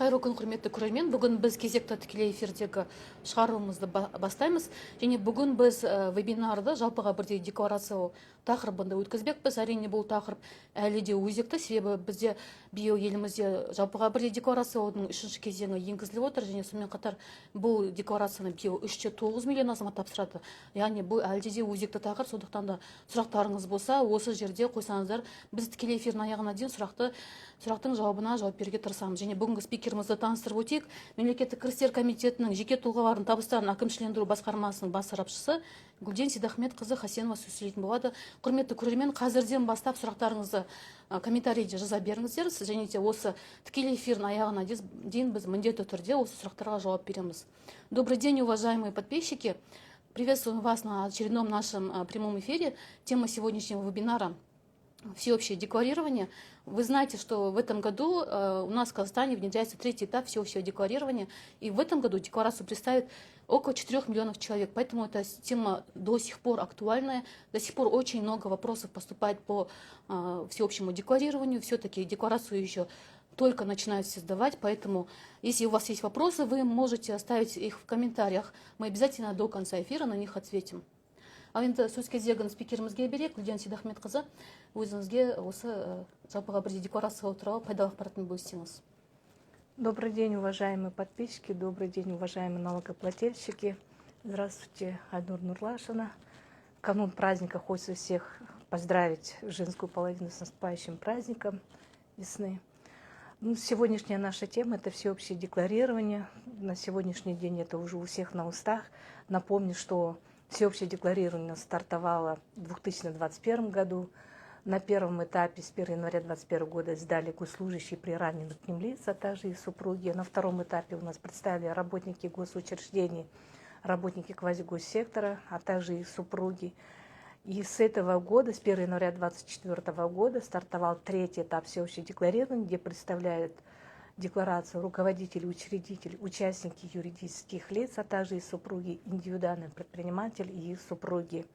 Қайырлы күн, құрметті көрермен. Бүгін біз кезекті тікелей эфирдегі шығаруымызды бастаймыз. Және бүгін біз вебинарды жалпыға бірдей декларациялау тақырыбында өткізбекпіз. Әрине бұл тақырып әлі де өзекті, себебі бізде биыл елімізде жалпыға бірдей декларациялаудың 3-ші кезеңі енгізіліп отыр. Және сонымен қатар бұл декларацияны биыл 3,9 миллион азамат тапсырады. Яғни бұл әлде де өзекті тақырып, сондықтан да сұрақтарыңыз болса, осы жерде қойсаңыздар, біз тікелей эфирдің аяғына дейін сұрақтың жауабына жауап беруге тырысамыз. Және бүгінгі спикерімізді таныстырып өтейік. Мемлекеттік кірістер комитетінің жеке тұлғалардың табыстарын әкімшілендіру басқармасының бас сарапшысы Гүлден Сейдахметқызы Хасенова сөз сөйлейтін болады. Құрметті көрермен, қазірден бастап сұрақтарыңызды комментарийде жаза беріңіздер. Және де осы тікелей эфирдің аяғына дейін біз міндетті түрде осы сұрақтарға жауап береміз. Добрый день, уважаемые подписчики. Приветствую вас на очередном нашем прямом эфире. Тема сегодняшнего вебинара – всеобщее декларирование. Вы знаете, что в этом году у нас в Казахстане внедряется 3-й этап всеобщего декларирования. И в этом году декларацию представит около 4 миллионов человек. Поэтому эта тема до сих пор актуальная. До сих пор очень много вопросов поступает по всеобщему декларированию. Все-таки декларацию еще только начинают создавать. Поэтому, если у вас есть вопросы, вы можете оставить их в комментариях. Мы обязательно до конца эфира на них ответим. Ал енді сөз кезегін спикерімізге берейік. Гүлден Сейдахметқызы, өзіңізге осы жалпыға бірдей декларациялау туралы пайдалы ақпаратпен бөліссеңіз. Добрый день, уважаемые подписчики, добрый день, уважаемые налогоплательщики. Здравствуйте, Айнур Нурлашина. В канун праздника хочется всех поздравить женскую половину с наступающим праздником весны. Сегодняшняя наша тема – это всеобщее декларирование. На сегодняшний день это уже у всех на устах. Напомню, что всеобщее декларирование стартовало в 2021 году. На первом этапе с 1 января 2021 года сдали госслужащие приравненных к ним лиц, а также их супруги. На втором этапе у нас представили работники госучреждений, работники квазигоссектора, а также их супруги. И с этого года, с 1 января 2024 года, стартовал 3-й этап всеобщего декларирования, где представляют декларацию руководители, учредители, участники юридических лиц, а также и супруги, индивидуальный предприниматель и их супруги.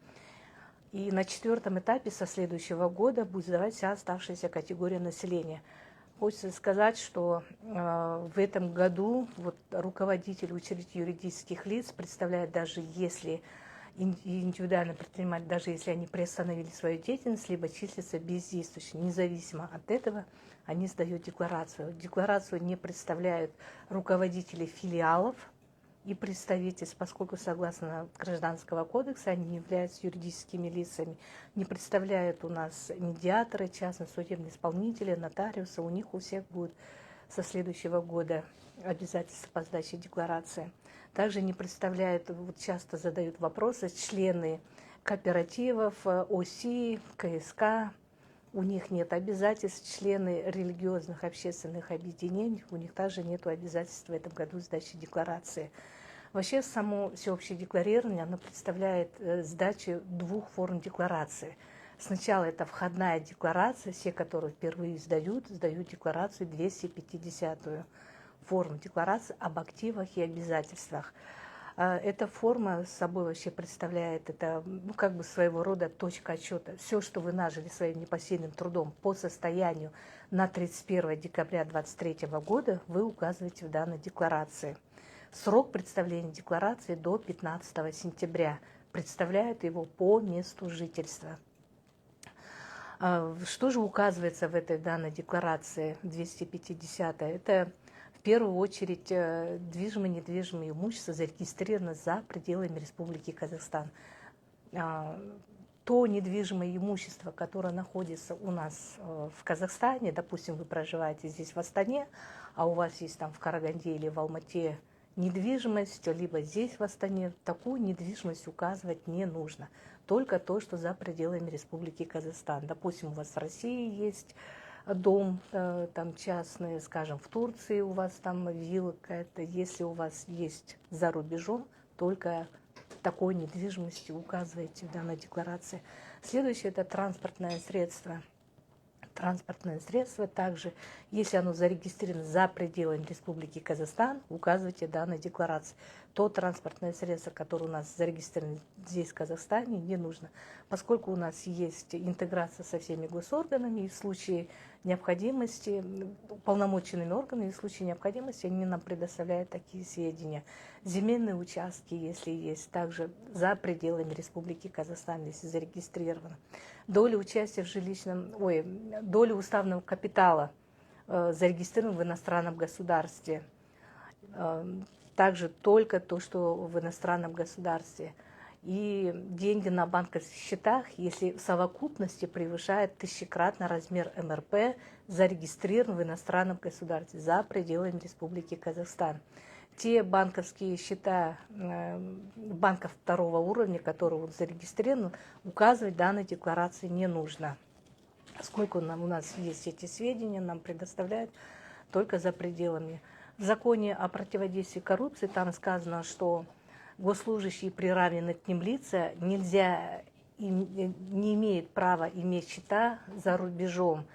И на 4-м этапе со следующего года будет сдавать вся оставшаяся категория населения. Хочется сказать, что в этом году руководители, учредители юридических лиц представляют, даже если индивидуальный предприниматель, даже если они приостановили свою деятельность, либо числятся бездействующими. Независимо от этого они сдают декларацию. Декларацию не представляют руководители филиалов и представительств, поскольку согласно Гражданского кодекса они не являются юридическими лицами. Не представляют у нас медиаторы, частные судебные исполнители, нотариусы. У них у всех будет со следующего года обязательства по сдаче декларации. Также не представляют, часто задают вопросы, члены кооперативов, ОСИ, КСК. У них нет обязательств, члены религиозных общественных объединений, у них также нет обязательств в этом году сдачи декларации. Вообще, само всеобщее декларирование, оно представляет сдачу 2 форм декларации. Сначала это входная декларация, все, которые впервые сдают декларацию 250-ю форму декларации об активах и обязательствах. Эта форма с собой вообще представляет, это своего рода точка отсчета. Все, что вы нажили своим непосильным трудом по состоянию на 31 декабря 2023 года, вы указываете в данной декларации. Срок представления декларации до 15 сентября. Представляют его по месту жительства. Что же указывается в этой данной декларации 250? Это в первую очередь движимое и недвижимое имущество зарегистрировано за пределами Республики Казахстан. То недвижимое имущество, которое находится у нас в Казахстане, допустим, вы проживаете здесь в Астане, а у вас есть там в Караганде или в Алмате недвижимость, либо здесь в Астане, такую недвижимость указывать не нужно. Только то, что за пределами Республики Казахстан. Допустим, у вас в России есть дом там частный, скажем, в Турции у вас там вилла какая-то. Если у вас есть за рубежом, только такой недвижимости указываете в данной декларации. Следующее – это транспортное средство. Транспортное средство также, если оно зарегистрировано за пределами Республики Казахстан, указывайте в данной декларации. то транспортное средство, которое у нас зарегистрировано здесь, в Казахстане, не нужно, поскольку у нас есть интеграция со всеми госорганами, и в случае необходимости, уполномоченными органами, и в случае необходимости они нам предоставляют такие сведения. Земельные участки, если есть, также за пределами Республики Казахстан, если зарегистрировано. Доля участия в доля уставного капитала зарегистрирована в иностранном государстве. Также только то, что в иностранном государстве. И деньги на банковских счетах, если в совокупности превышает тысячекратно размер МРП, зарегистрирован в иностранном государстве за пределами Республики Казахстан. Те банковские счета банков второго уровня, которые зарегистрированы, указывать в данной декларации не нужно. Сколько у нас есть эти сведения, нам предоставляют только за пределами. В законе о противодействии коррупции там сказано, что госслужащие приравненные к ним лица не имеют права иметь счета за рубежом,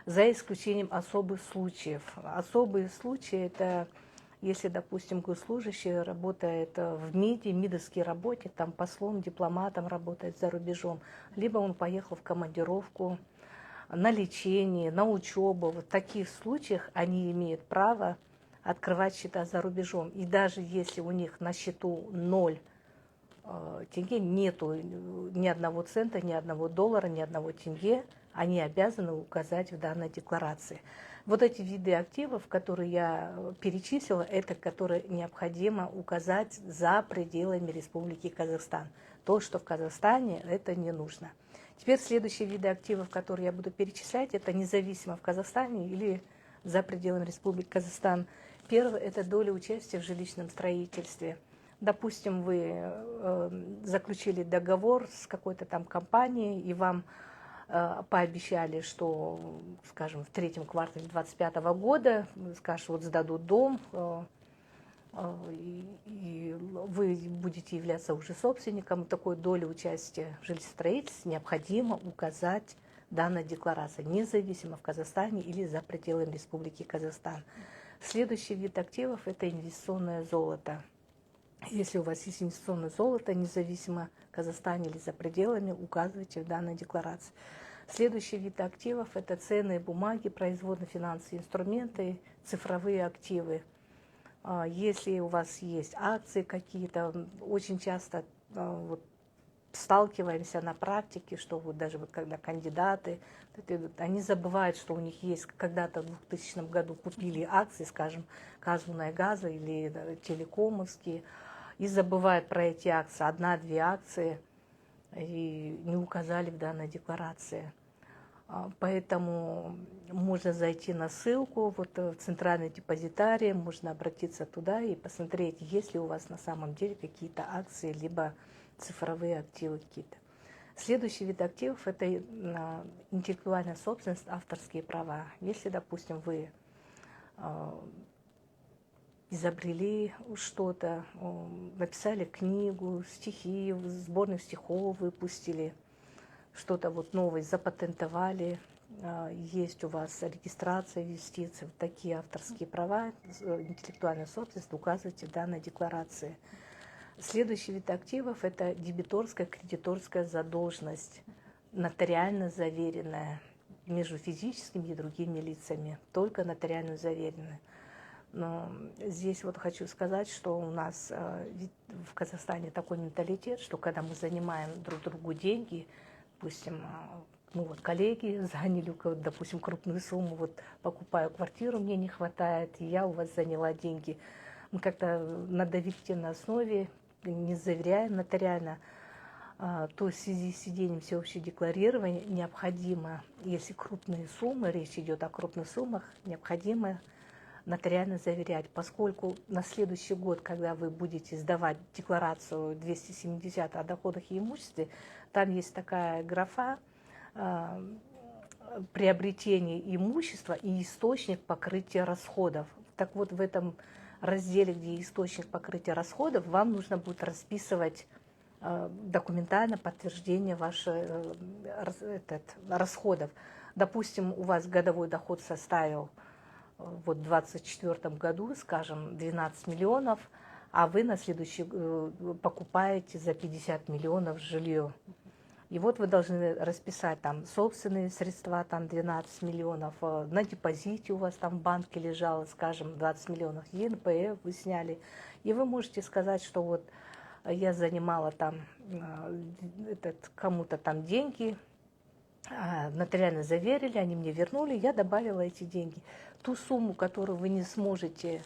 за исключением особых случаев. Особые случаи – это если, допустим, госслужащий работает в МИДе, МИДовский работник, там послом, дипломатом работает за рубежом, либо он поехал в командировку, на лечение, на учебу. В таких случаях они имеют право открывать счета за рубежом. И даже если у них на счету 0 тенге, нету ни одного цента, ни одного доллара, ни одного тенге, они обязаны указать в данной декларации. Вот эти виды активов, которые я перечислила, это которые необходимо указать за пределами Республики Казахстан. То, что в Казахстане, это не нужно. Теперь следующие виды активов, которые я буду перечислять, это независимо в Казахстане или за пределами Республики Казахстан. Первое – это доля участия в жилищном строительстве. Допустим, вы заключили договор с какой-то там компанией, и вам пообещали, что, скажем, в третьем квартале 2025 года, скажем, вот сдадут дом, и вы будете являться уже собственником, такой доли участия в жилищестроительстве необходимо указать в данной декларации, независимо в Казахстане или за пределами Республики Казахстан. Следующий вид активов – это инвестиционное золото. Если у вас есть инвестиционное золото, независимо в Казахстане или за пределами, указывайте в данной декларации. Следующий вид активов – это ценные бумаги, производно-финансовые инструменты, цифровые активы. Если у вас есть акции какие-то, очень часто вот, сталкиваемся на практике, что вот даже вот когда кандидаты, они забывают, что у них есть, когда-то в 2000 году купили акции, скажем, Казмунайгаза или Телекомовские, и забывают про эти акции, 1-2 акции, и не указали в данной декларации. Поэтому можно зайти на ссылку вот, в центральный депозитарий, можно обратиться туда и посмотреть, есть ли у вас на самом деле какие-то акции, либо цифровые активы какие-то. Следующий вид активов – это интеллектуальная собственность, авторские права. Если, допустим, вы изобрели что-то, написали книгу, стихи, сборник стихов выпустили, что-то вот новое запатентовали, есть у вас регистрация инвестиций, такие авторские права, интеллектуальная собственность указывайте в данной декларации. Следующий вид активов – это дебиторская, кредиторская задолженность, нотариально заверенная между физическими и другими лицами, только нотариально заверенная. Но здесь вот хочу сказать, что у нас в Казахстане такой менталитет, что когда мы занимаем друг другу деньги, допустим, ну вот коллеги заняли, допустим, крупную сумму, вот покупаю квартиру, мне не хватает, и я у вас заняла деньги. Мы как-то на доверительной основе, не заверяем нотариально, то в связи с введением всеобщего декларирования необходимо, если крупные суммы, речь идет о крупных суммах, необходимо нотариально заверять, поскольку на следующий год, когда вы будете сдавать декларацию 270 о доходах и имуществе, там есть такая графа приобретение имущества и источник покрытия расходов. Так вот, в этом разделе, где источник покрытия расходов, вам нужно будет расписывать документально подтверждение ваших расходов. Допустим, у вас годовой доход составил вот в 2024 году, скажем, 12 миллионов, а вы на следующий покупаете за 50 миллионов жилье. И вот вы должны расписать там собственные средства, там 12 миллионов, на депозите у вас там в банке лежало, скажем, 20 миллионов, ЕНПФ вы сняли. И вы можете сказать, что вот я занимала там кому-то там деньги, нотариально заверили, они мне вернули, я добавила эти деньги. Ту сумму, которую вы не сможете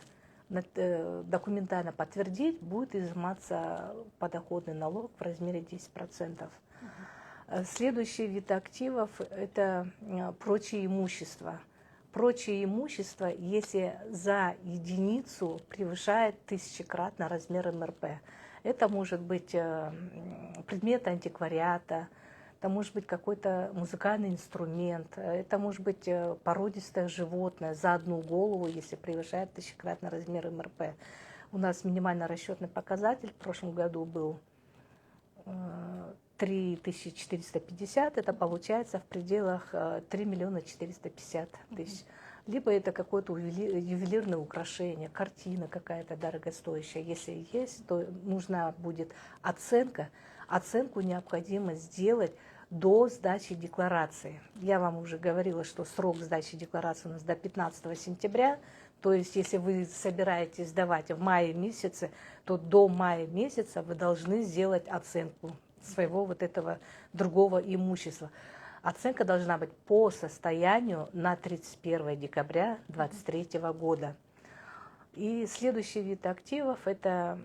документально подтвердить, будет изыматься подоходный налог в размере 10%. Следующий вид активов – это прочее имущество. Прочее имущество, если за единицу превышает тысячекратно размер МРП. Это может быть предмет антиквариата, это может быть какой-то музыкальный инструмент, это может быть породистое животное за одну голову, если превышает тысячекратно размер МРП. У нас минимальный расчетный показатель в прошлом году был 3450, это получается в пределах 3 миллиона 450 тысяч. Либо это какое-то ювелирное украшение, картина какая-то дорогостоящая. Если есть, то нужна будет оценка. Оценку необходимо сделать до сдачи декларации. Я вам уже говорила, что срок сдачи декларации у нас до 15 сентября. То есть, если вы собираетесь сдавать в мае месяце, то до мая месяца вы должны сделать оценку своего вот этого другого имущества. Оценка должна быть по состоянию на 31 декабря 2023 года. И следующий вид активов – это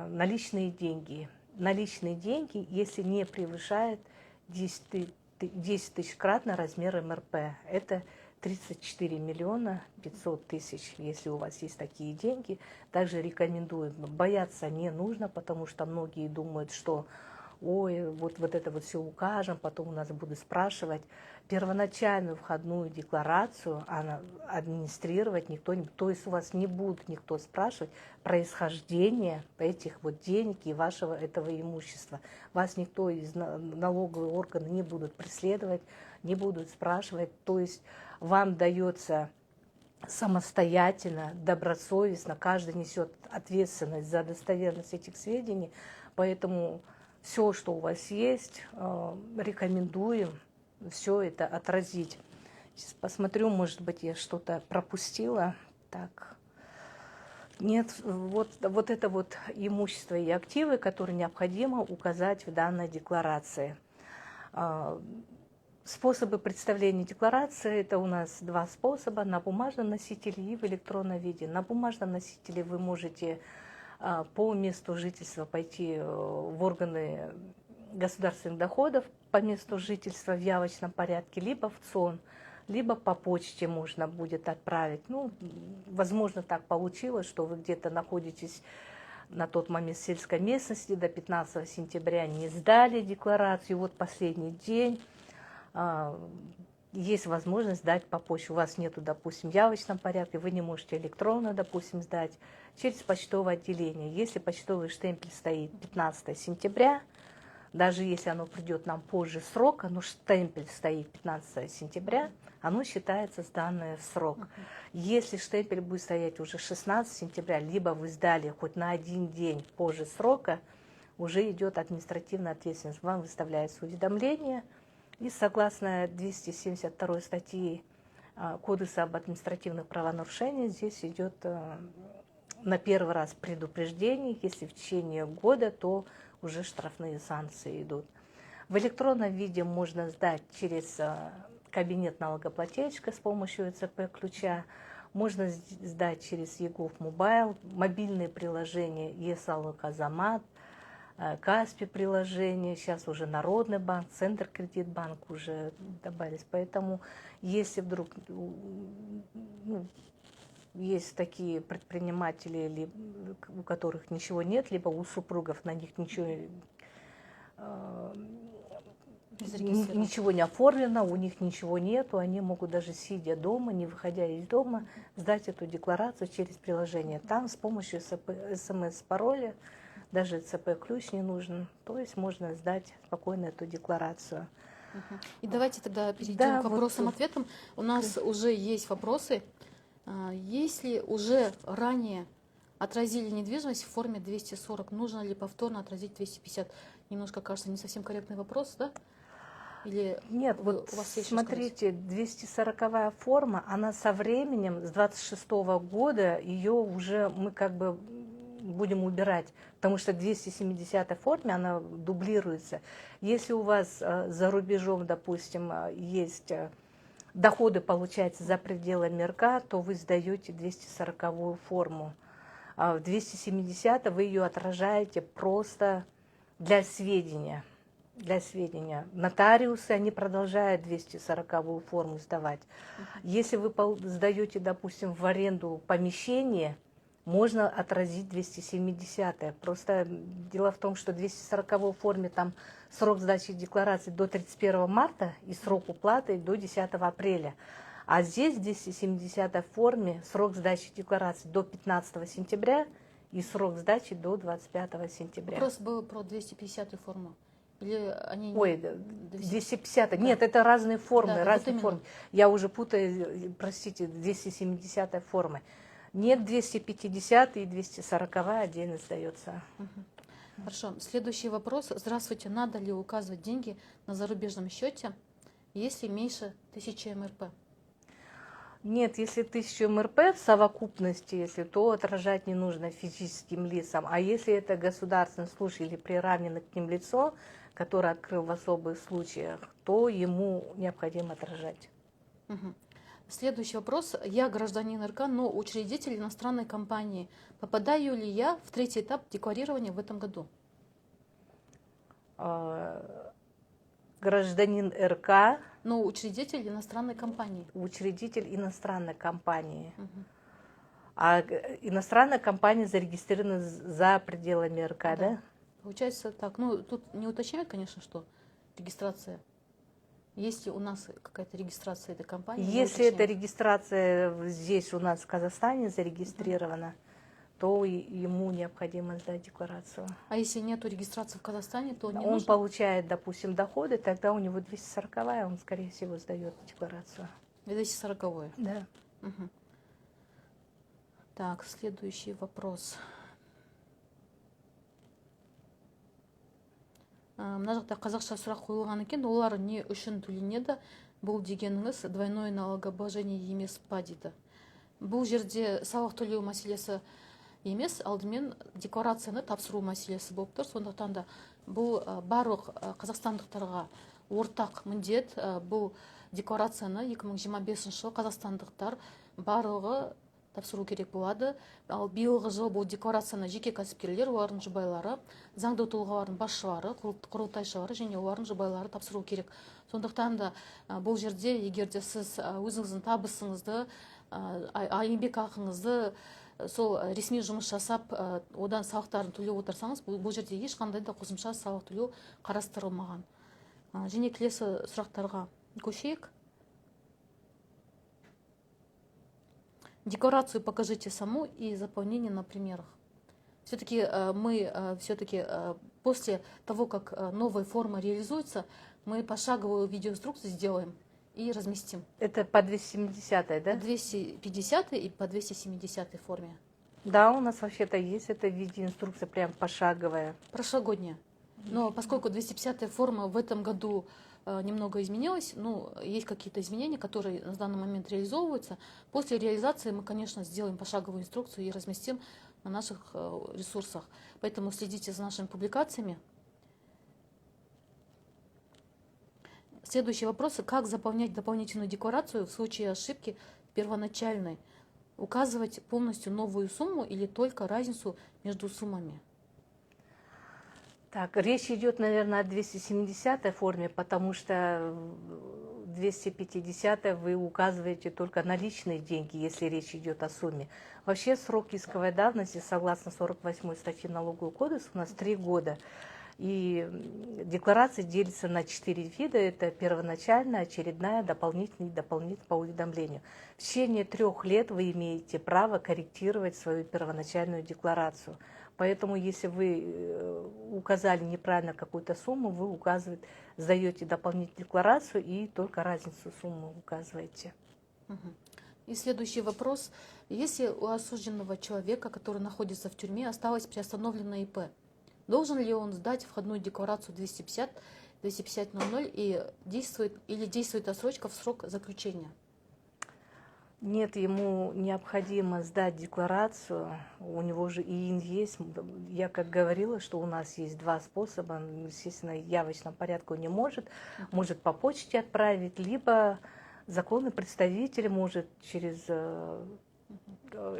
наличные деньги. Наличные деньги, если не превышает 10 тысячекратно размер МРП. Это 34 миллиона 500 тысяч, если у вас есть такие деньги. Также рекомендую, бояться не нужно, потому что многие думают, что ой, вот это вот все укажем, потом у нас будут спрашивать. Первоначальную входную декларацию администрировать никто не будет. То есть у вас не будет никто спрашивать происхождение этих вот денег и вашего этого имущества. Вас никто из налоговых органов не будут преследовать, не будут спрашивать. То есть вам дается самостоятельно, добросовестно, каждый несет ответственность за достоверность этих сведений, поэтому все, что у вас есть, рекомендуем все это отразить. Сейчас посмотрю, может быть, я что-то пропустила. Так. Нет, вот это вот имущество и активы, которые необходимо указать в данной декларации. Способы представления декларации – это у нас два способа: на бумажном носителе и в электронном виде. На бумажном носителе вы можете по месту жительства пойти в органы государственных доходов по месту жительства в явочном порядке, либо в ЦОН, либо по почте можно будет отправить. Ну, возможно, так получилось, что вы где-то находитесь на тот момент в сельской местности, до 15 сентября не сдали декларацию, вот последний день, есть возможность сдать по почте. У вас нету, допустим, в явочном порядке, вы не можете электронно, допустим, сдать через почтовое отделение. Если почтовый штемпель стоит 15 сентября, даже если оно придет нам позже срока, но штемпель стоит 15 сентября, оно считается сданное в срок. Если штемпель будет стоять уже 16 сентября, либо вы сдали хоть на один день позже срока, уже идет административная ответственность. Вам выставляется уведомление, и согласно 272 статьи Кодекса об административных правонарушениях, здесь идет на первый раз предупреждение, если в течение года, то уже штрафные санкции идут. В электронном виде можно сдать через кабинет налогоплательщика с помощью ЭЦП-ключа, можно сдать через ЕГОВ Мобайл, мобильные приложения ЕСАЛОК Азамат, Каспи приложение, сейчас уже Народный банк, Центр Кредитбанк уже добавились. Поэтому если вдруг есть такие предприниматели, у которых ничего нет, либо у супругов на них ничего не оформлено, у них ничего нету, они могут даже сидя дома, не выходя из дома, сдать эту декларацию через приложение. Там с помощью СМС-пароля, даже ЦП-ключ не нужен, то есть можно сдать спокойно эту декларацию. И давайте тогда перейдем к вопросам-ответам. У нас уже есть вопросы. Если уже ранее Отразили недвижимость в форме 240. Нужно ли повторно отразить 250? Немножко, кажется, не совсем корректный вопрос, да? Или Нет, у вас есть что сказать? смотрите, 240-я форма, она со временем, с 26-го года, ее уже мы как бы будем убирать, потому что в 270-й форме она дублируется. Если у вас за рубежом, допустим, есть доходы, получается, за пределами РК, то вы сдаете 240-ю форму. А в 270 вы ее отражаете просто для сведения. Для сведения. Нотариусы, они продолжают 240-ю форму сдавать. Если вы сдаете, допустим, в аренду помещение, можно отразить 270-е. Просто дело в том, что в 240-й форме там срок сдачи декларации до 31 марта и срок уплаты до 10 апреля. А здесь в 270-й форме срок сдачи декларации до 15 сентября и срок сдачи до 25 сентября. Вопрос был про 250-ю форму. Или они Ой, 250. Да. Нет, это разные формы, да, разные вот формы. Я уже путаю, простите, 270 формы. Нет, 250 и 240 отдельно сдается. Хорошо. Следующий вопрос. Здравствуйте. Надо ли указывать деньги на зарубежном счете, если меньше 1000 МРП? Нет, если 1000 МРП в совокупности, если, то отражать не нужно физическим лицам. А если это государственный служащий или приравненное к ним лицо, который открыл в особых случаях, то ему необходимо отражать. Угу. Следующий вопрос. Я гражданин РК, но учредитель иностранной компании. Попадаю ли я в третий этап декларирования в этом году? Гражданин РК, но учредитель иностранной компании. Учредитель иностранной компании. Угу. А иностранная компания зарегистрирована за пределами РК, да? Получается так. Ну, тут не уточняют, конечно, что регистрация. Есть ли у нас какая-то регистрация этой компании? Если эта регистрация здесь у нас в Казахстане зарегистрирована, то ему необходимо сдать декларацию. А если нет регистрации в Казахстане, то не он нужно? получает, допустим, доходы, тогда у него 240-я, он, скорее всего, сдает декларацию. 240-я? Да. Угу. Так, следующий вопрос. Мына жақта қазақша сұрақ қойылған екен, олар не үшін төленеді? Бұл дегеніңіз двойное налогообложение емес па дейді. Бұл жерде салық төлеу мәселесі емес, алдымен декларацияны тапсыру мәселесі болып тұр. Сондықтан да бұл барлық қазақстандықтарға ортақ міндет. Бұл декларацияны 2025 жылы қазақстандықтар барлығы тапсыру керек болады. Ал биылғы жыл бұл декларацияны жеке кәсіпкерлер, олардың жұбайлары, заңды тұлғалардың басшылары, құрылтайшылары және олардың жұбайлары тапсыру керек. Сондықтан да бұл жерде, егер де сіз өзіңіздің табысыңызды, еңбек ақыңызды сол ресми жұмыс жасап, одан салықтарын төлеп отырсаңыз, бұл жерде ешқандай да қосымша салық төлеу қарастырылмаған. Және келесі сұрақтарға көшейік. Декларацию покажите саму и заполнение на примерах. Все-таки мы после того, как новая форма реализуется, мы пошаговую видеоинструкцию сделаем и разместим. Это по 270-й, да? По 250 и по 270 форме. Да, у нас вообще-то есть эта видеоинструкция прям пошаговая. Прошлогодняя. Но поскольку 250 форма в этом году немного изменилось, ну, есть какие-то изменения, которые на данный момент реализовываются. После реализации мы, конечно, сделаем пошаговую инструкцию и разместим на наших ресурсах. Поэтому следите за нашими публикациями. Следующий вопрос. Как заполнять дополнительную декларацию в случае ошибки первоначальной? Указывать полностью новую сумму или только разницу между суммами? Так, речь идет, наверное, о 270-й форме, потому что в 250-й вы указываете только наличные деньги, если речь идет о сумме. Вообще срок исковой давности, согласно 48-й статье Налогового кодекса, у нас 3 года. И декларация делится на 4 вида. Это первоначальная, очередная, дополнительная по уведомлению. В течение 3 лет вы имеете право корректировать свою первоначальную декларацию. Поэтому, если вы указали неправильно какую-то сумму, вы сдаете дополнительную декларацию и только разницу суммы указываете. И следующий вопрос. Если у осужденного человека, который находится в тюрьме, осталось приостановленное ИП, должен ли он сдать входную декларацию 250-00 и действует отсрочка в срок заключения? Нет, ему необходимо сдать декларацию, у него же ИИН есть. Я как говорила, что у нас есть два способа. Естественно, в явочном порядке он не может по почте отправить, либо законный представитель может через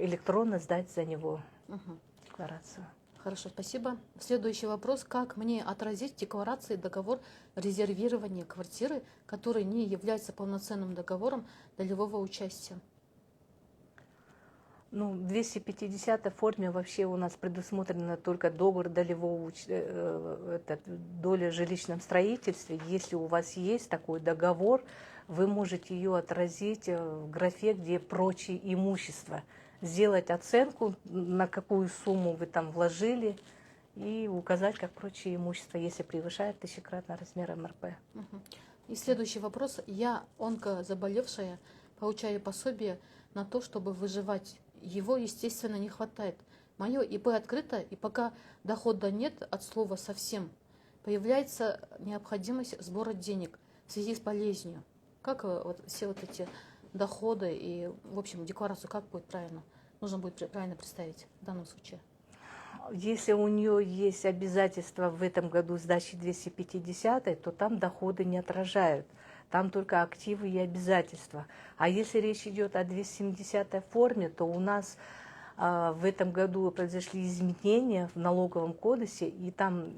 электронно сдать за него декларацию. Хорошо, спасибо. Следующий вопрос. Как мне отразить в декларации договор резервирования квартиры, который не является полноценным договором долевого участия? Ну, в 250 форме вообще у нас предусмотрено только договор долевого доля в жилищном строительстве. Если у вас есть такой договор, вы можете ее отразить в графе, где прочее имущество. Сделать оценку, на какую сумму вы там вложили, и указать как прочее имущество, если превышает тысячекратно размер МРП. И следующий вопрос. Я онкозаболевшая, получаю пособие на то, чтобы выживать. Его, естественно, не хватает. Мое ИП открыто, и пока дохода нет от слова совсем, появляется необходимость сбора денег в связи с болезнью. Как вот все вот эти доходы и, в общем, декларацию как будет правильно? Нужно будет правильно представить в данном случае. Если у нее есть обязательства в этом году сдачи 250, то там доходы не отражают. Там только активы и обязательства. А если речь идет о 270 форме, то у нас в этом году произошли изменения в налоговом кодексе, и там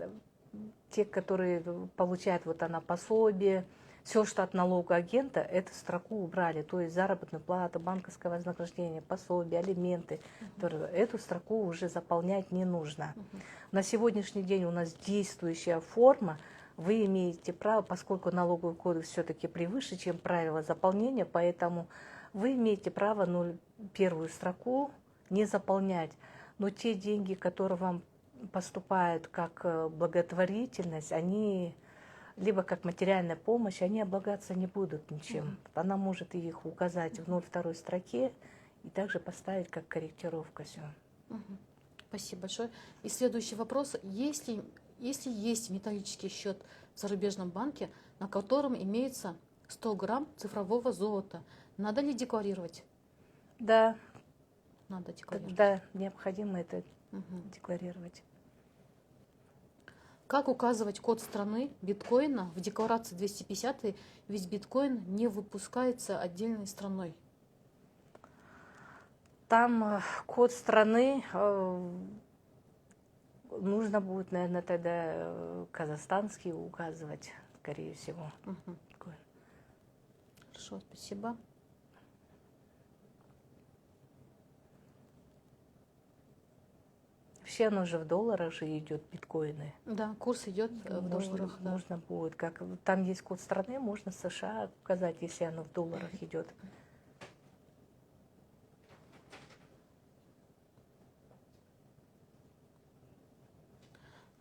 те, которые получают вот она пособие, все, что от налогового агента, эту строку убрали. То есть заработную плату, банковское вознаграждение, пособие, алименты. Эту строку уже заполнять не нужно. На сегодняшний день у нас действующая форма. Вы имеете право, поскольку налоговый кодекс все-таки превыше, чем правило заполнения, поэтому вы имеете право первую строку не заполнять. Но те деньги, которые вам поступают как благотворительность, они либо как материальная помощь, они облагаться не будут ничем. Она может их указать в 02 строке и также поставить как корректировка все. Спасибо большое. И следующий вопрос. Если есть металлический счет в зарубежном банке, на котором имеется 100 грамм цифрового золота, надо ли декларировать? Да. Надо декларировать. Да, необходимо это декларировать. Как указывать код страны биткоина в декларации 250, ведь биткоин не выпускается отдельной страной? Там код страны нужно будет, наверное, тогда казахстанский указывать, скорее всего. Хорошо, спасибо. Вообще оно же в долларах же идет, биткоины. Да, курс идет в долларах. Да. Можно будет, как там есть код страны, можно США указать, если оно в долларах идет.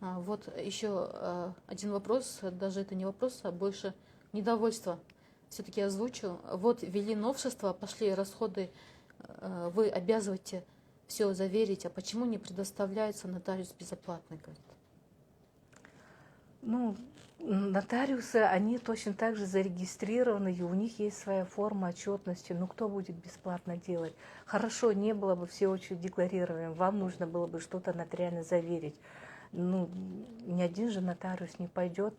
Вот еще один вопрос, даже это не вопрос, а больше недовольство. Все-таки озвучу. Вот ввели новшества, пошли расходы, вы обязываете все заверить, а почему не предоставляется нотариус безоплатный? Ну, нотариусы, они точно так же зарегистрированы, и у них есть своя форма отчетности. Ну, кто будет бесплатно делать? Хорошо, не было бы все очередь декларирования, вам нужно было бы что-то нотариально заверить. Ну, ни один же нотариус не пойдет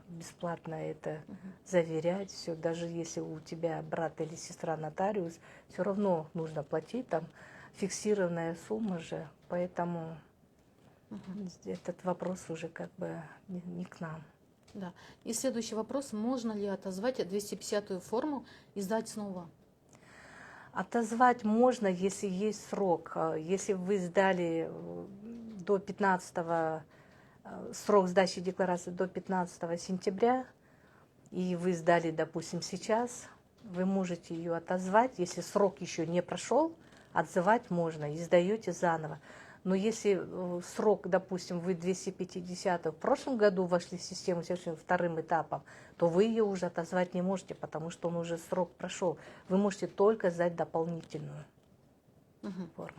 бесплатно это заверять. Все, даже если у тебя брат или сестра нотариус, все равно нужно платить, там фиксированная сумма же, поэтому этот вопрос уже как бы не к нам. Да. И следующий вопрос. Можно ли отозвать 250-ю форму и сдать снова? Отозвать можно, если есть срок. Если вы сдали до 15 срок сдачи декларации до 15 сентября, и вы сдали, допустим, сейчас, вы можете ее отозвать. Если срок еще не прошел, отзывать можно и сдаете заново. Но если срок, допустим, вы 250 в прошлом году вошли в систему вторым этапом, то вы ее уже отозвать не можете, потому что он уже срок прошел. Вы можете только сдать дополнительную форму.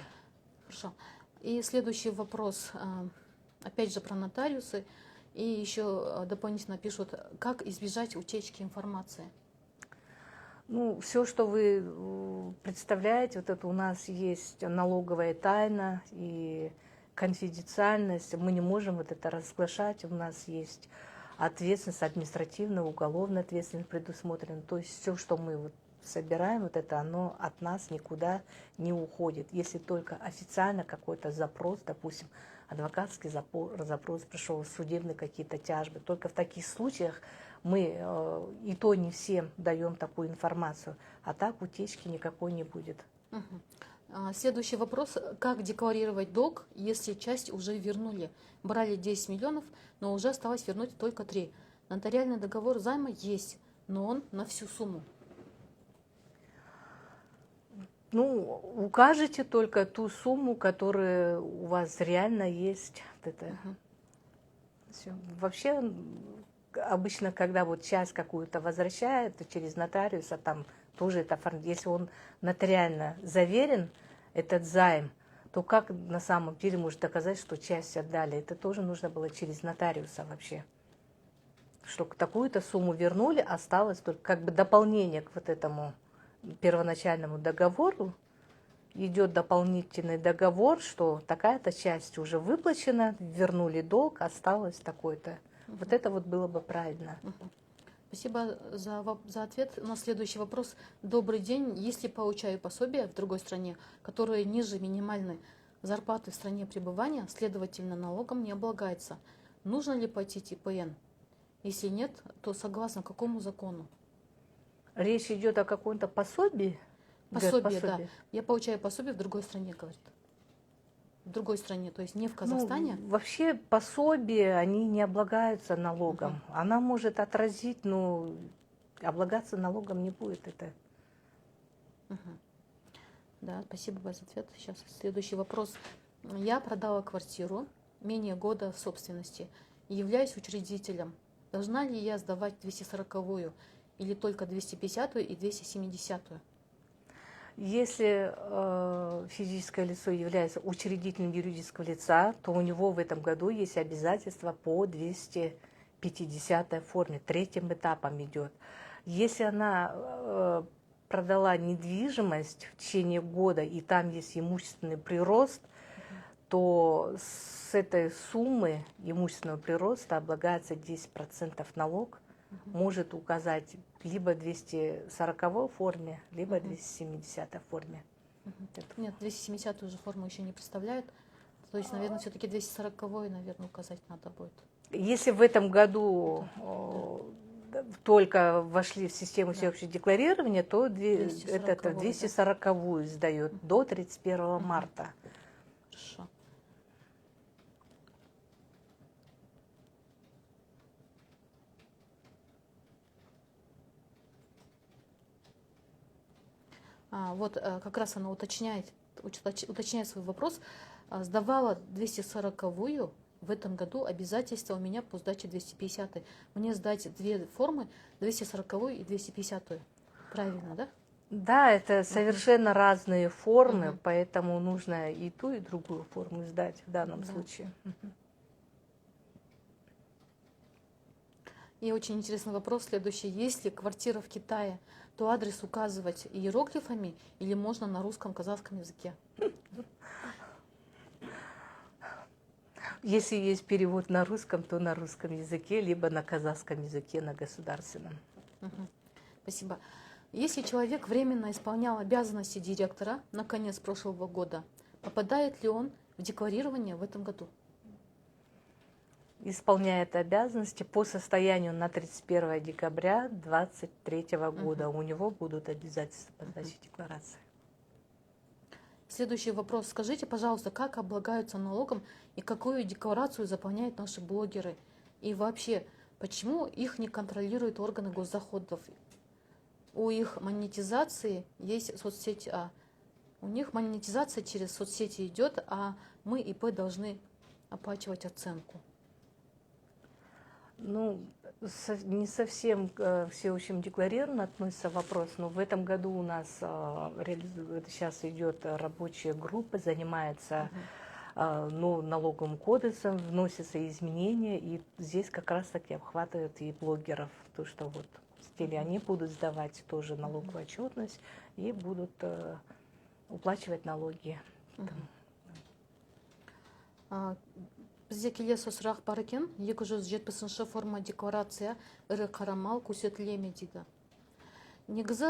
Хорошо. И следующий вопрос, опять же про нотариусы. И еще дополнительно пишут, как избежать утечки информации. Ну, все, что вы представляете, вот это у нас есть налоговая тайна и конфиденциальность. Мы не можем вот это разглашать. У нас есть ответственность административная, уголовная ответственность предусмотрена. То есть все, что мы вот собираем, вот это оно от нас никуда не уходит. Если только официально какой-то запрос, допустим, адвокатский запрос пришел, судебные какие-то тяжбы. Только в таких случаях мы и то не всем даем такую информацию, а так утечки никакой не будет. Следующий вопрос. Как декларировать долг, если часть уже вернули? Брали 10 миллионов, но уже осталось вернуть только 3. Нотариальный договор займа есть, но он на всю сумму. Ну, укажите только ту сумму, которая у вас реально есть. Вот это. Всё. Вообще, обычно, когда вот часть какую-то возвращает через нотариуса, там тоже это оформить. Если он нотариально заверен, этот займ, то как на самом деле может доказать, что часть отдали? Это тоже нужно было через нотариуса вообще. Что такую-то сумму вернули, осталось только как бы дополнение к вот этому первоначальному договору. Идет дополнительный договор, что такая-то часть уже выплачена, вернули долг, осталось такой-то. Вот это вот было бы правильно. Спасибо за ответ на следующий вопрос. Добрый день. Если получаю пособие в другой стране, которое ниже минимальной зарплаты в стране пребывания, следовательно, налогом не облагается, нужно ли платить ИПН? Если нет, то согласно какому закону? Речь идет о каком-то пособии? Пособие, да. Я получаю пособие в другой стране, говорит. В другой стране, то есть не в Казахстане. Ну, вообще пособия, они не облагаются налогом. Она может отразить, но облагаться налогом не будет это. Да, спасибо за ответ. Сейчас следующий вопрос. Я продала квартиру менее года в собственности и являюсь учредителем. Должна ли я сдавать 240-ю или только 250-ю и 270-ю? Если физическое лицо является учредителем юридического лица, то у него в этом году есть обязательства по 250 форме, третьим этапом идет. Если она продала недвижимость в течение года, и там есть имущественный прирост, то с этой суммы имущественного прироста облагается 10% налог. Может указать либо 240 форме, либо 270 форме. Нет, 270 уже форму еще не представляют. То есть, наверное, все-таки 240, наверное, указать надо будет. Если в этом году только вошли в систему всеобщего декларирования, то 240 сдает до 31 марта. Хорошо. Вот как раз она уточняет свой вопрос. Сдавала 240-ю, в этом году обязательство у меня по сдаче 250-й. Мне сдать две формы, 240-ю и 250-ю. Правильно, да? Да, это совершенно разные формы, поэтому нужно и ту, и другую форму сдать в данном случае. И очень интересный вопрос следующий. Если квартира в Китае, то адрес указывать иероглифами или можно на русском, казахском языке? Если есть перевод на русском, то на русском языке, либо на казахском языке, на государственном. Спасибо. Если человек временно исполнял обязанности директора на конец прошлого года, попадает ли он в декларирование в этом году? Исполняет обязанности по состоянию на 31 декабря 2023 года. У него будут обязательства по сдаче декларации. Следующий вопрос. Скажите, пожалуйста, как облагаются налогом и какую декларацию заполняют наши блогеры? И вообще, почему их не контролируют органы госдоходов? У их монетизации есть соцсеть У них монетизация через соцсети идет, а мы, ИП, должны оплачивать оценку. Ну, не совсем все очень декларированно относится вопрос, но в этом году у нас сейчас идет рабочая группа, занимается налоговым кодексом, вносятся изменения, и здесь как раз-таки обхватывают и блогеров, то, что вот в стиле они будут сдавать тоже налоговую отчетность и будут уплачивать налоги. Бізде келесі сұрақ бар екен. 270-ші форма декларация ірі қара мал көрсетіле ме дейді. Негізі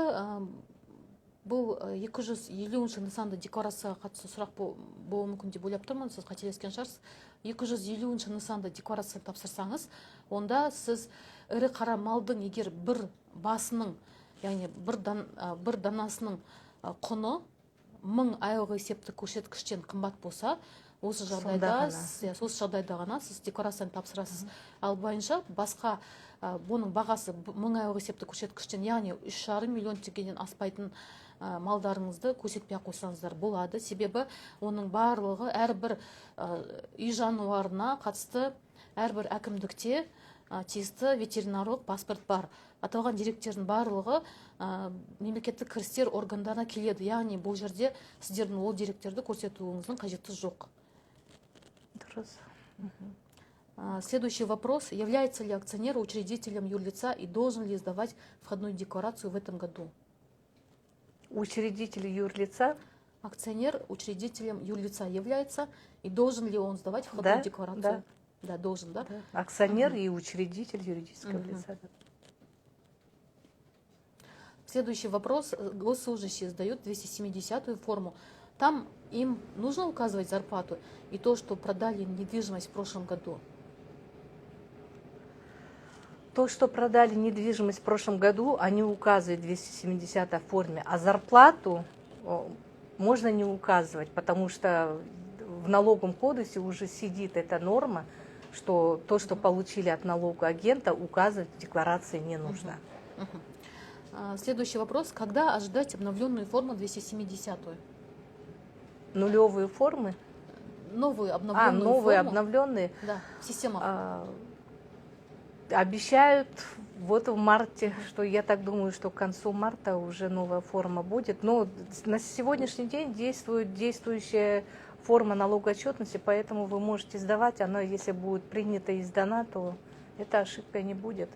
бұл 250-ші нысанды декларацияға қатысты сұрақ болуы мүмкін деп ойлап тұрмын, сіз қателескен шығарсыз. 250-ші нысанды декларация тапсырсаңыз, онда сіз ірі қара малдың егер бір басының, яғни бір данасының құны 1000 айлық есептік көрсеткіштен қымбат болса, осы жағдайда ғана сіз декларацияны тапсырасыз. Ал бойынша басқа бұның бағасы 1000 айлық есептік көрсеткіштен, яғни 3,5 миллион теңгеден аспайтын малдарыңызды көрсетпей қойсаңыздар болады. Себебі оның барлығы әрбір үй жануарына қатысты әрбір әкімдікте тиісті ветеринарлық паспорт бар. Аталған деректердің барлығы мемлекеттік кірістер органдарына келеді. Яғни бұл жерде сіздердің ол деректерді көрсетуіңіздің қажеті жоқ. Следующий вопрос. Является ли акционер учредителем юрлица и должен ли сдавать входную декларацию в этом году? Учредитель юрлица? Акционер учредителем юрлица является, и должен ли он сдавать входную декларацию? Да. Да, должен, да? Акционер и учредитель юридического лица. Следующий вопрос. Госслужащие сдают 270-ю форму. Там им нужно указывать зарплату и то, что продали недвижимость в прошлом году? То, что продали недвижимость в прошлом году, они указывают в 270-й форме, а зарплату можно не указывать, потому что в налоговом кодексе уже сидит эта норма, что то, что получили от налогового агента, указывать в декларации не нужно. Следующий вопрос. Когда ожидать обновленную форму 270-ю? Нулевые формы? Новые обновленные новые форму. обновленные? Да, система. Обещают вот в марте, что я так думаю, что к концу марта уже новая форма будет. Но на сегодняшний день действует действующая форма налоговой отчетности, поэтому вы можете сдавать. Она, если будет принята и сдана, то эта ошибка не будет.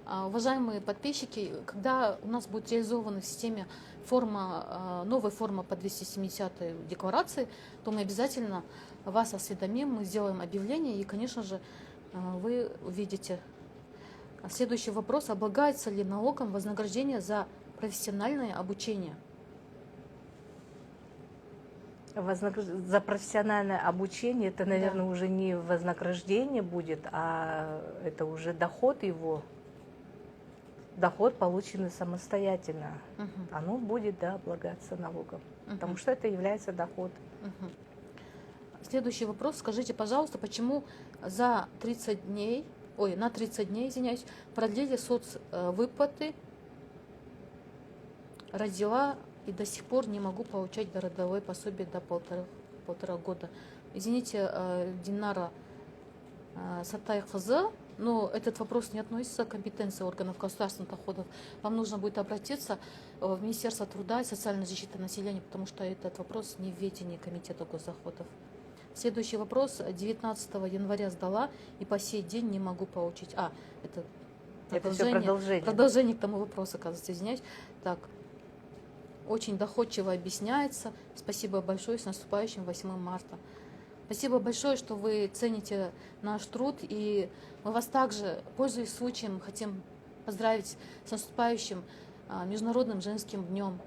Уважаемые подписчики, когда у нас будет реализована в системе новая форма по 270-й декларации, то мы обязательно вас осведомим, мы сделаем объявление и, конечно же, вы увидите. Следующий вопрос. Облагается ли налогом вознаграждение за профессиональное обучение? За профессиональное обучение это, наверное, уже не вознаграждение будет, а это уже доход его. Доход, полученный самостоятельно. Оно будет, облагаться налогом, потому что это является доход. Следующий вопрос. Скажите, пожалуйста, почему на 30 дней, извиняюсь, продлили соцвыплаты, родила и до сих пор не могу получать родовое пособие до полтора года. Извините, Динара Сатайқызы, но этот вопрос не относится к компетенции органов государственных доходов. Вам нужно будет обратиться в Министерство труда и социальной защиты населения, потому что этот вопрос не в ведении Комитета госдоходов. Следующий вопрос. 19 января сдала и по сей день не могу получить. Это продолжение. Продолжение к тому вопросу, оказывается, извиняюсь. Так, очень доходчиво объясняется. Спасибо большое, с наступающим 8 марта. Спасибо большое, что вы цените наш труд, и мы вас также, пользуясь случаем, хотим поздравить с наступающим Международным женским днем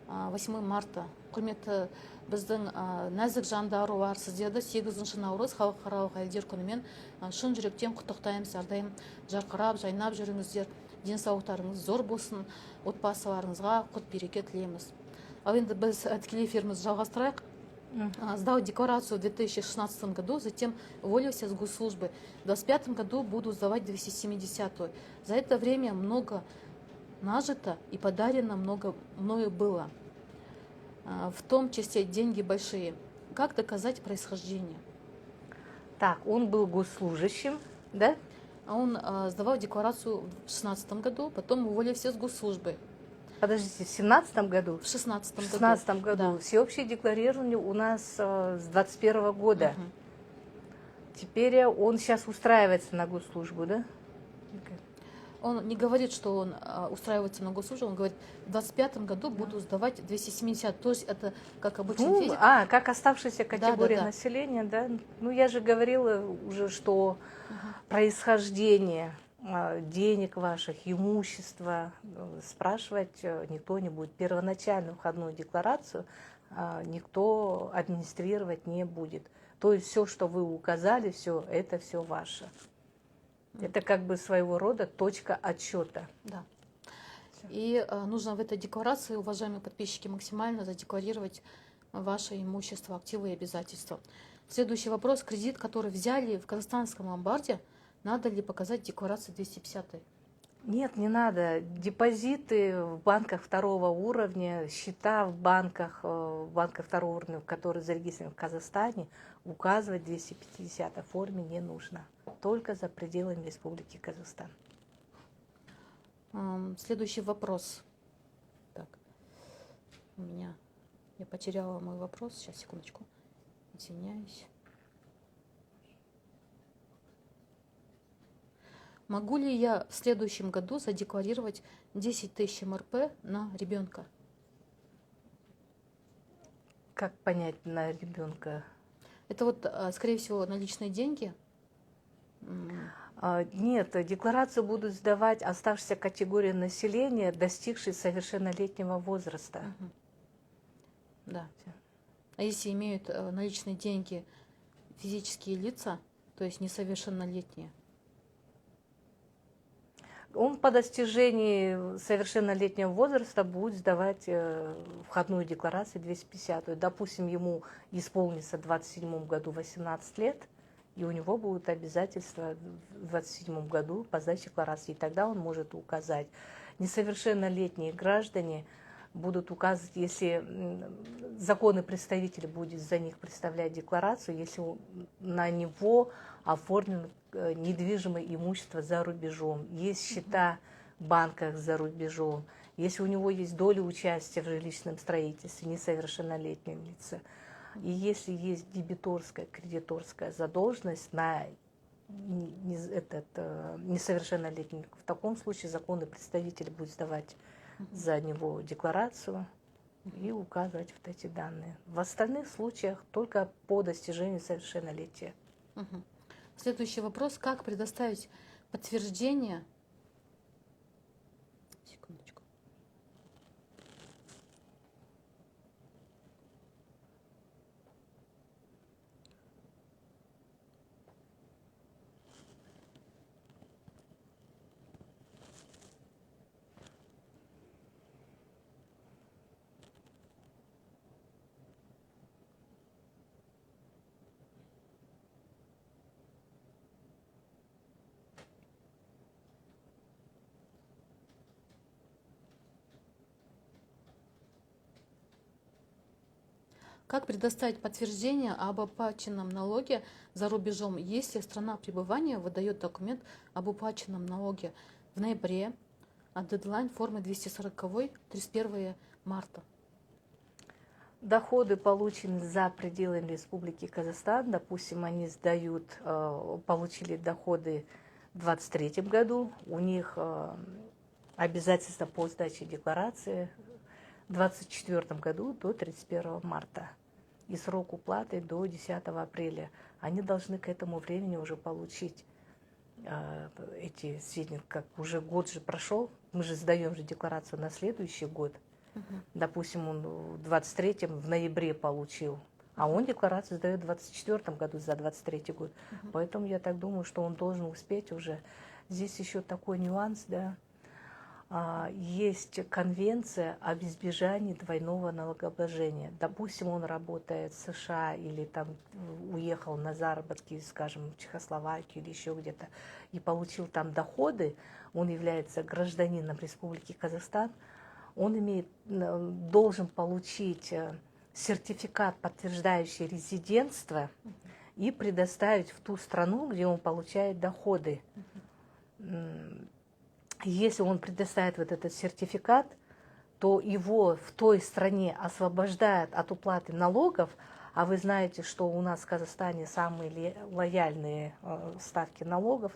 8 марта. Құрметті біздің нәзік жандары бар, сіздерді 8 наурыз халықаралық әйелдер күнімен шын жүректен құттықтаймыз. Әрдайым жарқырап, жайнап жүріңіздер, денсаулықтарыңыз зор болсын, отбасыларыңызға құт береке тілейміз. Ал енді біз тікелей эфирімізді жалғастырайық. Сдал декларацию в 2016 году, затем уволился с госслужбы. В 2025 году буду сдавать 270-ю. За это время много нажито и подарено много мною было. в том числе деньги большие. Как доказать происхождение? Так, он был госслужащим, да? А он сдавал декларацию в 16 году, потом уволили все с госслужбы. Подождите, в 17 году? В 16 В году. 16 году. Да. Всеобщее декларирование у нас с 21 года. Мгм. Теперь он сейчас устраивается на госслужбу, да? Он не говорит, что он устраивается на госслужбу, он говорит, в 25 году буду сдавать 270. То есть это как обычный Ну, физик. как оставшаяся категория Да. населения, да? Ну, я же говорила уже, что Мгм. происхождение денег ваших, имущества спрашивать никто не будет. Первоначальную входную декларацию никто администрировать не будет. То есть все, что вы указали, это все ваше. Это как бы своего рода точка отсчета. Да. И нужно в этой декларации, уважаемые подписчики, максимально задекларировать ваше имущество, активы и обязательства. Следующий вопрос. Кредит, который взяли в казахстанском ломбарде, надо ли показать в декларации 250? Нет, не надо. Депозиты в банках второго уровня, счета в банках второго уровня, которые зарегистрированы в Казахстане, указывать 250 форме не нужно. Только за пределами Республики Казахстан. Следующий вопрос. Так, я потеряла мой вопрос. Сейчас, секундочку. Извиняюсь. Могу ли я в следующем году задекларировать 10 тысяч МРП на ребенка? Как понять на ребенка? Это вот, скорее всего, наличные деньги. Нет, декларацию будут сдавать оставшаяся категория населения, достигшей совершеннолетнего возраста. Мгм. Да. А если имеют наличные деньги физические лица, то есть несовершеннолетние? Он по достижении совершеннолетнего возраста будет сдавать входную декларацию 250. Допустим, ему исполнится в 27 году 18 лет, и у него будут обязательства в 27 году по сдаче декларации. И тогда он может указать. Несовершеннолетние граждане будут указывать, если законный представитель будет за них представлять декларацию, если на него оформлено недвижимое имущество за рубежом, есть счета в банках за рубежом, если у него есть доля участия в жилищном строительстве несовершеннолетним лица, и если есть дебиторская, кредиторская задолженность на несовершеннолетний, в таком случае законный представитель будет сдавать за него декларацию и указывать вот эти данные. В остальных случаях только по достижению совершеннолетия. Мгм. Следующий вопрос. Как предоставить подтверждение? Секундочку. Как предоставить подтверждение об оплаченном налоге за рубежом, если страна пребывания выдает документ об уплаченном налоге в ноябре, а дедлайн формы 240 31 марта? Доходы, полученные за пределами Республики Казахстан, допустим, они получили доходы в 2023 году, у них обязательства по сдаче декларации в 2024 году до 31 марта. И срок уплаты до 10 апреля. Они должны к этому времени уже получить эти сведения, как уже год же прошел, мы же сдаем же декларацию на следующий год. Допустим, он в 23-м в ноябре получил, а он декларацию сдает в 24-м году за 23-й год. Поэтому я так думаю, что он должен успеть уже. Здесь еще такой нюанс, да. Есть конвенция об избежании двойного налогообложения. Допустим, он работает в США или там уехал на заработки, скажем, в Чехословакию или еще где-то, и получил там доходы, он является гражданином Республики Казахстан, он должен получить сертификат, подтверждающий резидентство, и предоставить в ту страну, где он получает доходы. Если он предоставит вот этот сертификат, то его в той стране освобождают от уплаты налогов, а вы знаете, что у нас в Казахстане самые лояльные ставки налогов,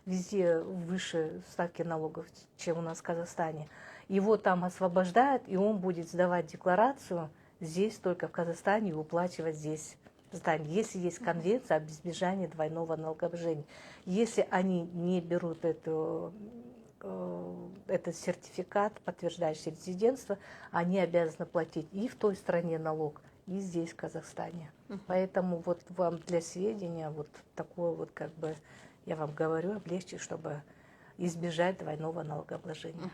везде выше ставки налогов, чем у нас в Казахстане. Его там освобождают, и он будет сдавать декларацию здесь, только в Казахстане, и уплачивать здесь. Если есть конвенция об избежании двойного налогообложения. Если они не берут этот сертификат, подтверждающий резидентство, они обязаны платить и в той стране налог, и здесь, в Казахстане. Поэтому вот вам для сведения, вот такое вот как бы, я вам говорю, облегчить, чтобы избежать двойного налогообложения.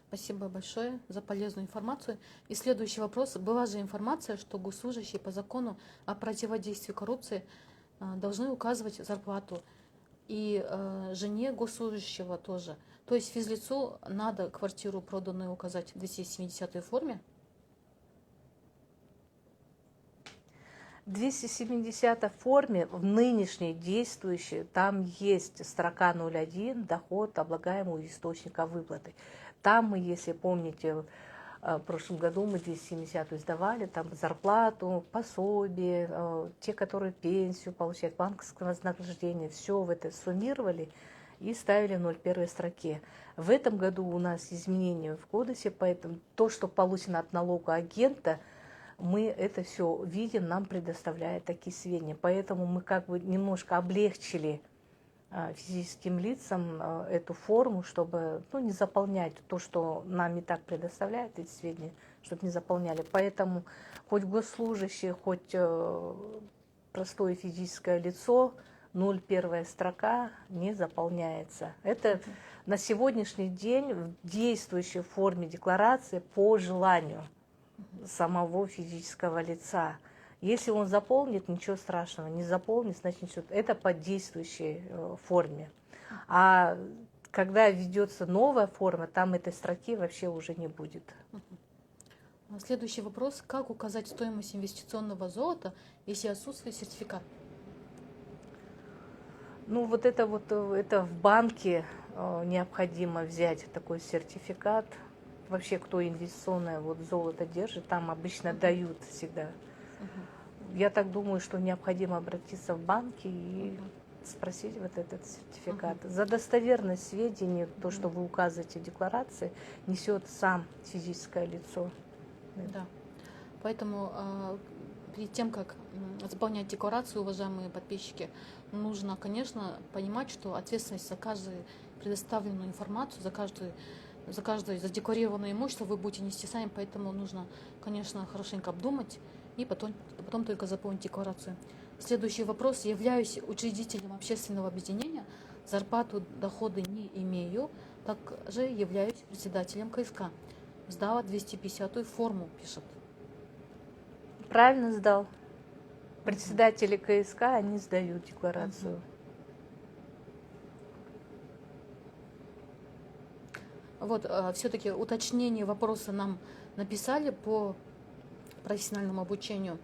Спасибо большое за полезную информацию. И следующий вопрос. Была же информация, что госслужащие по закону о противодействии коррупции должны указывать зарплату. И жене госслужащего тоже. То есть физлицу надо квартиру проданную указать в 270-й форме? В 270 форме, в нынешней действующей, там есть строка 01, доход облагаемого источника выплаты. Там мы, если помните, в прошлом году мы 270 сдавали, там зарплату, пособие, те, которые пенсию получают, банковское вознаграждение, все в это суммировали и ставили в 01 строке. В этом году у нас изменения в кодексе, поэтому то, что получено от налогоагента, мы это все видим, нам предоставляют такие сведения. Поэтому мы как бы немножко облегчили физическим лицам эту форму, чтобы не заполнять то, что нам и так предоставляют эти сведения, чтобы не заполняли. Поэтому хоть госслужащий, хоть простое физическое лицо, 01 строка не заполняется. Это на сегодняшний день в действующей форме декларации по желанию самого физического лица. Если он заполнит, ничего страшного, не заполнит, значит ничего. Это по действующей форме. А когда ведется новая форма, там этой строки вообще уже не будет. Следующий вопрос. Как указать стоимость инвестиционного золота, если отсутствует сертификат? Это в банке необходимо взять такой сертификат. Вообще, кто инвестиционное золото держит, там обычно дают всегда. Я так думаю, что необходимо обратиться в банки и спросить вот этот сертификат. За достоверность сведений, то, что вы указываете в декларации, несет сам физическое лицо. Да. Поэтому перед тем, как заполнять декларацию, уважаемые подписчики, нужно, конечно, понимать, что ответственность за каждую предоставленную информацию, за каждое задекларированное имущество вы будете нести сами, поэтому нужно, конечно, хорошенько обдумать и потом только заполнить декларацию. Следующий вопрос. Являюсь учредителем общественного объединения, зарплату, доходы не имею, также являюсь председателем КСК. Сдала 250-ю форму, пишет. Правильно сдал. Председатели КСК, они сдают декларацию. Все-таки уточнение вопроса нам написали по профессиональному обучению.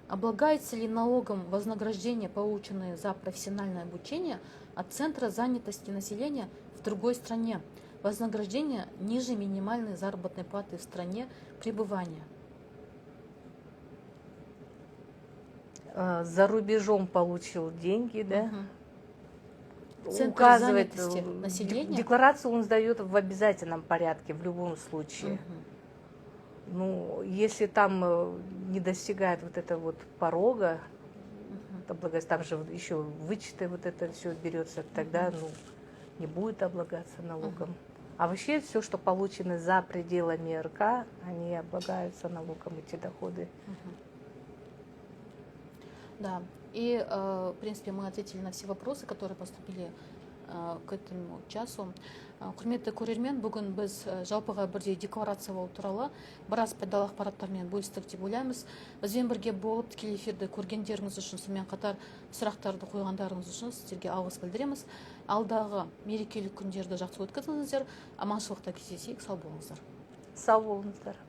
Облагается ли налогом вознаграждение, полученное за профессиональное обучение от Центра занятости населения в другой стране? Вознаграждение ниже минимальной заработной платы в стране пребывания. За рубежом получил деньги, да? Центр Указывает занятости населения. Декларацию он сдает в обязательном порядке в любом случае. Если там не достигает этого порога, там же еще вычеты это все берется, тогда не будет облагаться налогом. А вообще все, что получено за пределами РК, они облагаются налогом, эти доходы. Да, и в принципе мы ответили на все вопросы, которые поступили к этому часу. Құрметті көрермен, бүгін біз жалпыға бірдей декларациялау туралы біраз пайдалы ақпараттармен бөлістік деп ойлаймыз. Бізбен бірге болып тікелей эфирді көргендеріңіз үшін, сонымен қатар сұрақтарды қойғандарыңыз үшін сіздерге алғыс білдіреміз. Алдағы мерекелік күндерді жақсы өткізіңіздер. Аманшылықта кездесейік, сау болыңыздар. Сау болыңыздар.